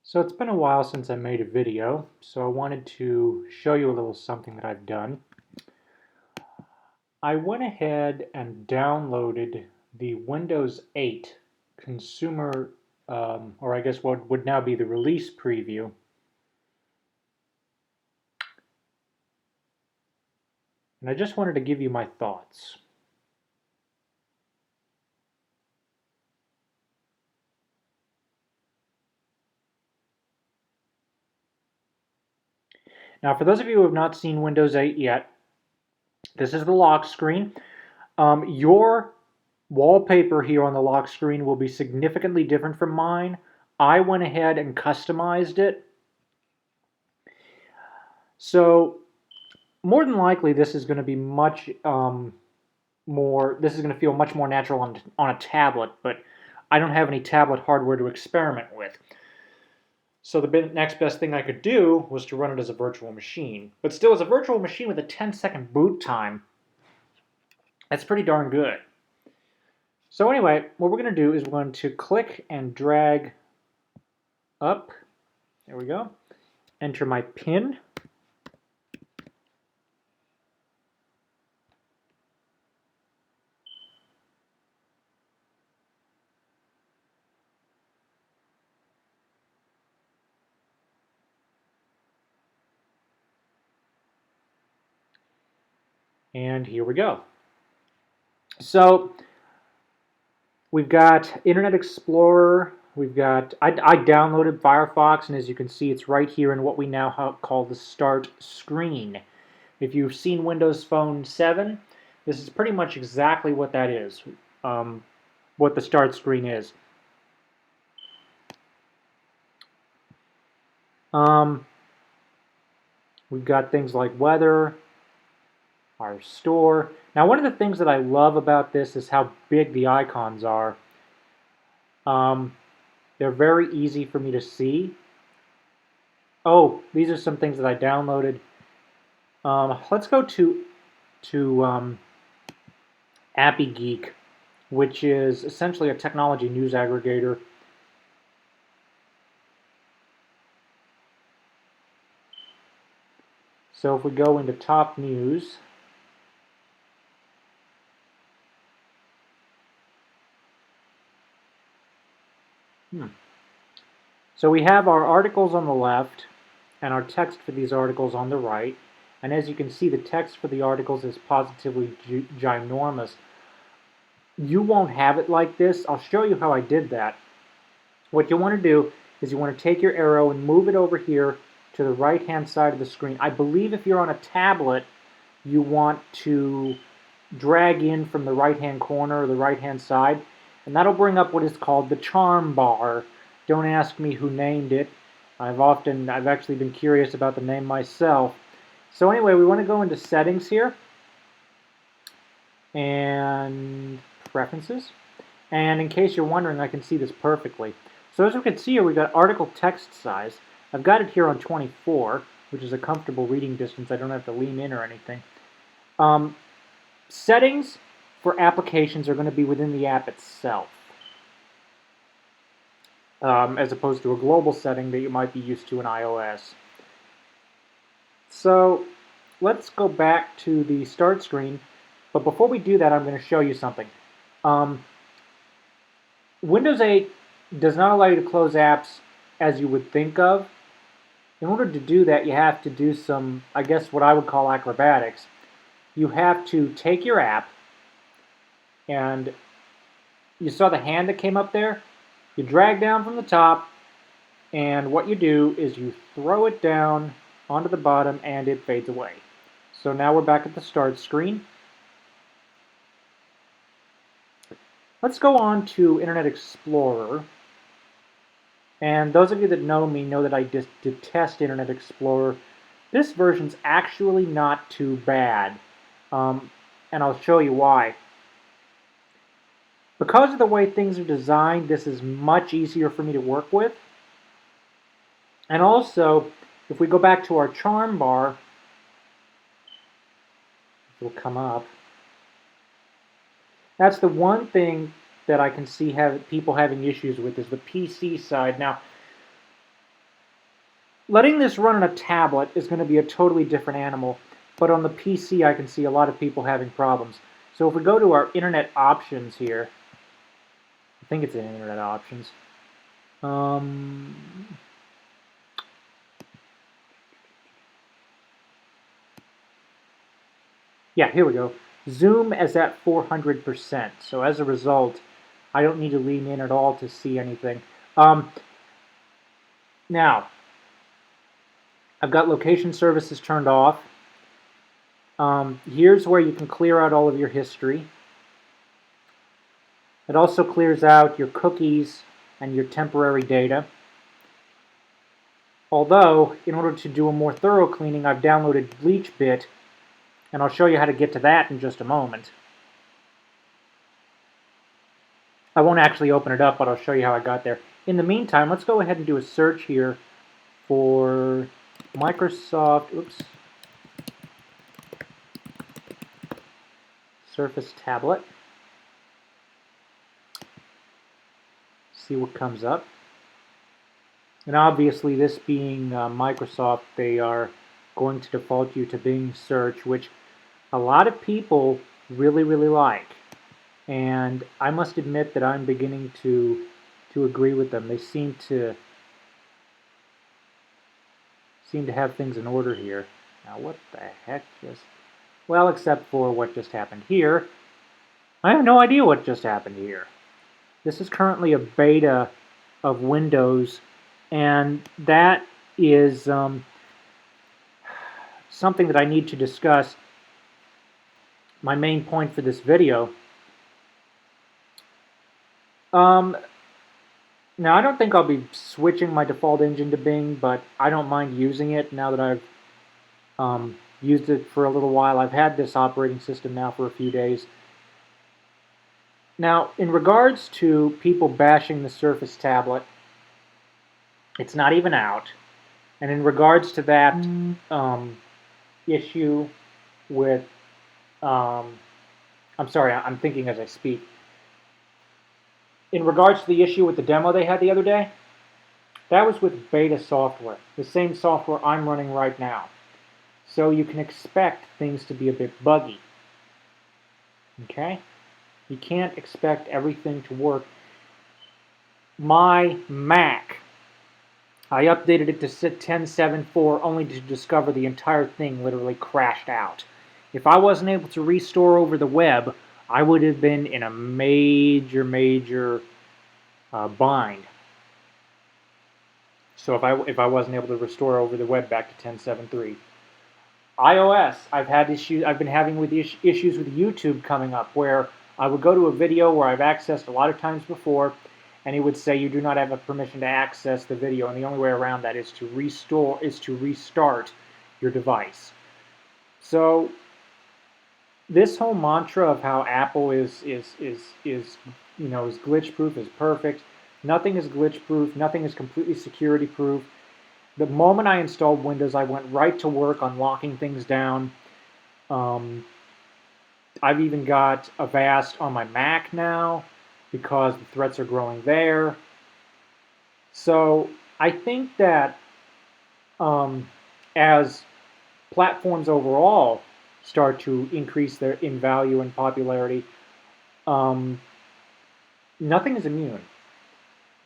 So it's been a while since I made a video, so I wanted to show you a little something that I've done. I went ahead and downloaded the Windows 8 consumer, or I guess what would now be the release preview. And I just wanted to give you my thoughts. Now, for those of you who have not seen Windows 8 yet, this is the lock screen. Your wallpaper here on the lock screen will be significantly different from mine. I went ahead and customized it. So more than likely, this is going to be much more. This is going to feel much more natural on a tablet, but I don't have any tablet hardware to experiment with. So the next best thing I could do was to run it as a virtual machine. But still, as a virtual machine with a 10-second boot time, that's pretty darn good. So anyway, what we're going to do is we're going to click and drag up. There we go. Enter my PIN. And here we go. So we've got Internet Explorer. We've got, I downloaded Firefox, and as you can see, it's right here in what we now call the start screen. If you've seen Windows Phone 7, this is pretty much exactly what that is, what the start screen is. We've got things like weather, our store. Now, one of the things that I love about this is how big the icons are. They're very easy for me to see. Oh, these are some things that I downloaded. Let's go to Appy Geek, which is essentially a technology news aggregator. So if we go into top news, so we have our articles on the left and our text for these articles on the right. And as you can see, the text for the articles is positively ginormous. You won't have it like this. I'll show you how I did that. What you want to do is you want to take your arrow and move it over here to the right-hand side of the screen. I believe if you're on a tablet, you want to drag in from the right-hand corner or the right-hand side, and that'll bring up what is called the charm bar. Don't ask me who named it. I've actually been curious about the name myself. So anyway, we want to go into settings here and preferences. And in case you're wondering, I can see this perfectly. So as we can see here, we've got article text size. I've got it here on 24, which is a comfortable reading distance. I don't have to lean in or anything. Settings for applications are going to be within the app itself, as opposed to a global setting that you might be used to in iOS. So let's go back to the start screen. But before we do that, I'm going to show you something. Windows 8 does not allow you to close apps as you would think of. In order to do that, you have to do some, I guess, what I would call acrobatics. You have to take your app, and you saw the hand that came up there? You drag down from the top, and what you do is you throw it down onto the bottom, and it fades away. So now we're back at the start screen. Let's go on to Internet Explorer. And those of you that know me know that I just detest Internet Explorer. This version's actually not too bad, and I'll show you why. Because of the way things are designed, this is much easier for me to work with. And also, if we go back to our charm bar, it will come up. That's the one thing that I can see people having issues with, is the PC side. Now, letting this run on a tablet is going to be a totally different animal, but on the PC I can see a lot of people having problems. So if we go to our internet options here, I think it's in internet options. Yeah, here we go. Zoom is at 400%. So as a result, I don't need to lean in at all to see anything. Now, I've got location services turned off. Here's where you can clear out all of your history. It also clears out your cookies and your temporary data. Although, in order to do a more thorough cleaning, I've downloaded BleachBit, and I'll show you how to get to that in just a moment. I won't actually open it up, but I'll show you how I got there. In the meantime, let's go ahead and do a search here for Microsoft, Surface Tablet. See what comes up. And obviously, this being Microsoft, they are going to default you to Bing search, which a lot of people really, really like. And I must admit that I'm beginning to agree with them. They seem to have things in order here. Now, what the heck just... Well, except for what just happened here. I have no idea what just happened here. This is currently a beta of Windows, and that is something that I need to discuss. My main point for this video. Now, I don't think I'll be switching my default engine to Bing, but I don't mind using it now that I've used it for a little while. I've had this operating system now for a few days. Now, in regards to people bashing the Surface tablet, it's not even out. And in regards to that issue with, I'm sorry, I'm thinking as I speak. In regards to the issue with the demo they had the other day, that was with beta software, the same software I'm running right now. So you can expect things to be a bit buggy. Okay? You can't expect everything to work. My Mac, I updated it to 10.7.4 only to discover the entire thing literally crashed out. If I wasn't able to restore over the web, I would have been in a major bind. So if I wasn't able to restore over the web back to 10.7.3. iOS, I've been having with issues with YouTube coming up, where I would go to a video where I've accessed a lot of times before, and it would say you do not have a permission to access the video, and the only way around that is to restart your device. So this whole mantra of how Apple is glitch proof, is perfect. Nothing is glitch proof. Nothing is completely security proof. The moment I installed Windows, I went right to work on locking things down. I've even got Avast on my Mac now because the threats are growing there. So I think that as platforms overall start to increase in value and popularity, nothing is immune.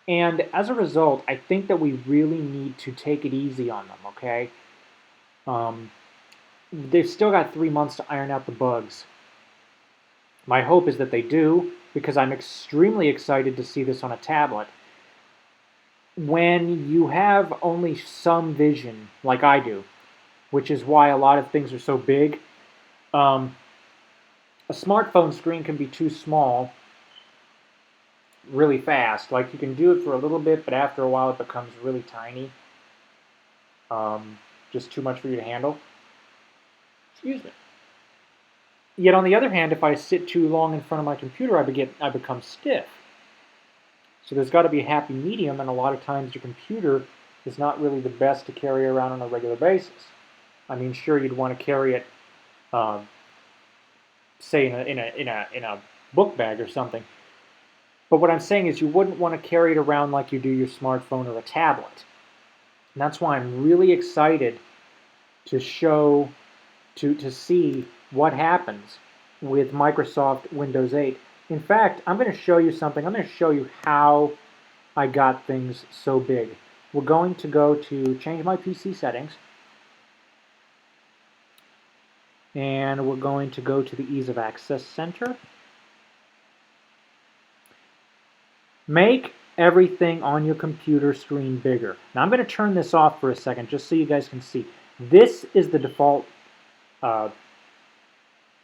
And as a result, I think that we really need to take it easy on them, okay? They've still got 3 months to iron out the bugs. My hope is that they do, because I'm extremely excited to see this on a tablet. When you have only some vision, like I do, which is why a lot of things are so big, a smartphone screen can be too small really fast. Like, you can do it for a little bit, but after a while it becomes really tiny. Just too much for you to handle. Excuse me. Yet on the other hand, if I sit too long in front of my computer, I become stiff. So there's got to be a happy medium, and a lot of times your computer is not really the best to carry around on a regular basis. I mean, sure, you'd want to carry it, say in a book bag or something. But what I'm saying is you wouldn't want to carry it around like you do your smartphone or a tablet. And that's why I'm really excited to see what happens with Microsoft Windows 8. In fact, I'm going to show you something. I'm going to show you how I got things so big. We're going to go to change my PC settings, and we're going to go to the Ease of Access Center. Make everything on your computer screen bigger. Now I'm going to turn this off for a second just so you guys can see. This is the default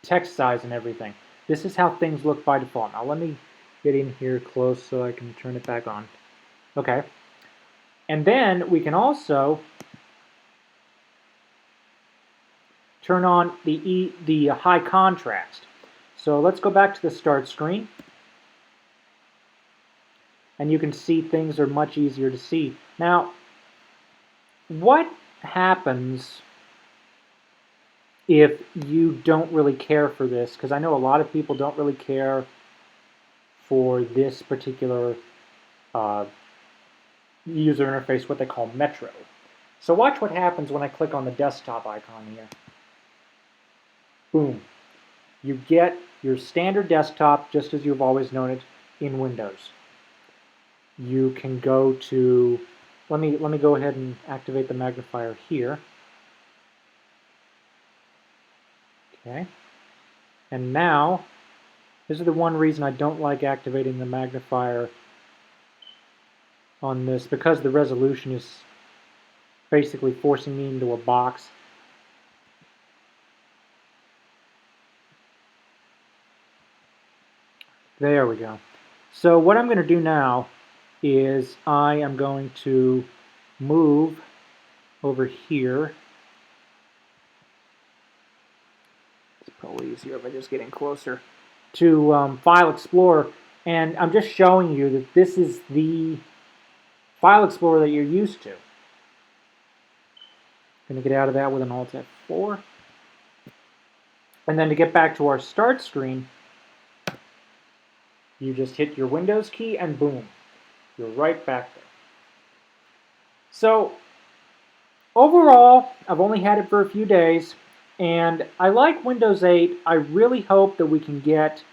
text size and everything. This is how things look by default. Now let me get in here close so I can turn it back on. Okay. And then we can also turn on the high contrast. So let's go back to the start screen. And you can see things are much easier to see. Now, what happens if you don't really care for this? Because I know a lot of people don't really care for this particular user interface, what they call Metro. So watch what happens when I click on the desktop icon here. Boom. You get your standard desktop just as you've always known it in Windows. You can go to, let me go ahead and activate the magnifier here. Okay. And now, this is the one reason I don't like activating the magnifier on this, because the resolution is basically forcing me into a box. There we go. So what I'm going to do now is I am going to move over here. It's probably easier if I just get in closer to File Explorer, and I'm just showing you that this is the File Explorer that you're used to. Going to get out of that with an Alt F4. And then to get back to our start screen, you just hit your Windows key and boom, you're right back there. So overall, I've only had it for a few days, and I like Windows 8. I really hope that we can get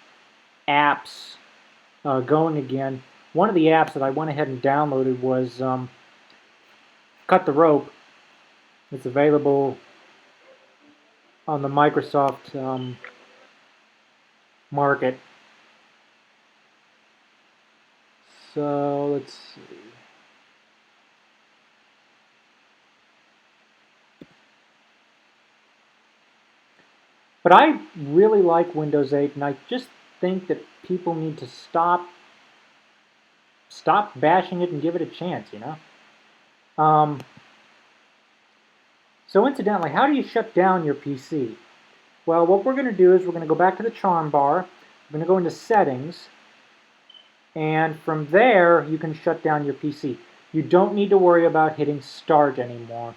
apps going again. One of the apps that I went ahead and downloaded was Cut the Rope. It's available on the Microsoft market. So let's see. But I really like Windows 8, and I just think that people need to stop bashing it and give it a chance, you know? So incidentally, how do you shut down your PC? Well, what we're going to do is we're going to go back to the charm bar. We're going to go into Settings. And from there, you can shut down your PC. You don't need to worry about hitting Start anymore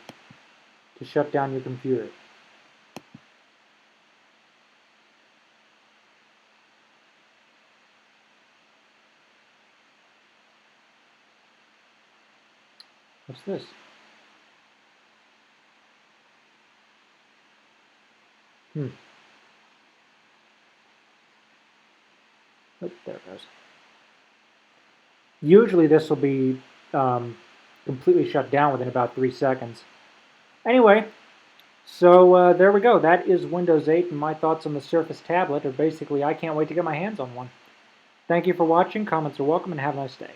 to shut down your computer. What's this? Oh, there it goes. Usually this will be completely shut down within about 3 seconds. Anyway, so there we go. That is Windows 8, and my thoughts on the Surface tablet are basically I can't wait to get my hands on one. Thank you for watching. Comments are welcome, and have a nice day.